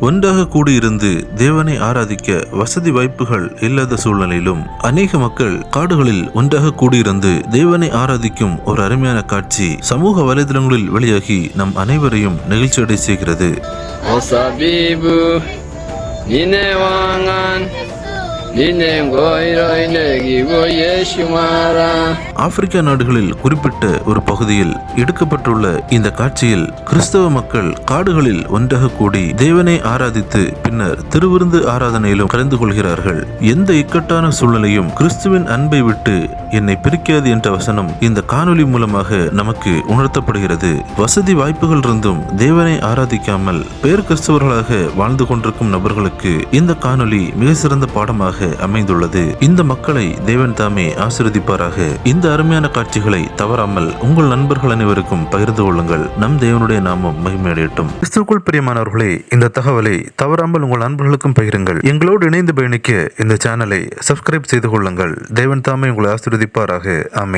ஒன்றாக கூடியிருந்து தேவனை ஆராதிக்க வசதி வாய்ப்புகள் இல்லாத சூழ்நிலையிலும் அநேக மக்கள் காடுகளில் ஒன்றாக கூடியிருந்து தேவனை ஆராதிக்கும் ஒரு அருமையான காட்சி சமூக வலைதளங்களில் வெளியாகி நம் அனைவரையும் நெகிழ்ச்சியடை செய்கிறது. ஆப்பிரிக்கா நாடுகளில் குறிப்பிட்ட ஒரு பகுதியில் எடுக்கப்பட்டுள்ள இந்த காட்சியில் கிறிஸ்தவ மக்கள் காடுகளில் ஒன்றாக கூடி தேவனை ஆராதித்து பின்னர் திருவிருந்து ஆராதனையிலும் கலந்து கொள்கிறார்கள். எந்த இக்கட்டான சூழ்நிலையும் கிறிஸ்துவின் அன்பை விட்டு என்னை பிரிக்காது என்ற வசனம் இந்த காணொலி மூலமாக நமக்கு உணர்த்தப்படுகிறது. வசதி வாய்ப்புகள் இருந்தும் தேவனை ஆராதிக்காமல் பேர் கிறிஸ்தவர்களாக வாழ்ந்து கொண்டிருக்கும் நபர்களுக்கு இந்த காணொலி மிக சிறந்த பாடமாக அமைந்துள்ளது. இந்த மக்களை தேவன் தாமே ஆசீர்வதிப்பாராக. இந்த அருமையான காட்சிகளை தவறாமல் உங்கள் நண்பர்கள் அனைவருக்கும் பகிர்ந்து கொள்ளுங்கள். நம் தேவனுடைய நாமம் மகிமையடையட்டும். கிறிஸ்துவுக்குள் பிரியமானவர்களே, இந்த தகவலை தவறாமல் உங்கள் நண்பர்களுக்கும் பகிருங்கள். எங்களோடு இணைந்து பயணிக்க இந்த சேனலை சப்ஸ்கிரைப் செய்து கொள்ளுங்கள். தேவன் தாமே உங்களை ஆசீர்வதிப்பாராக. ஆமென்.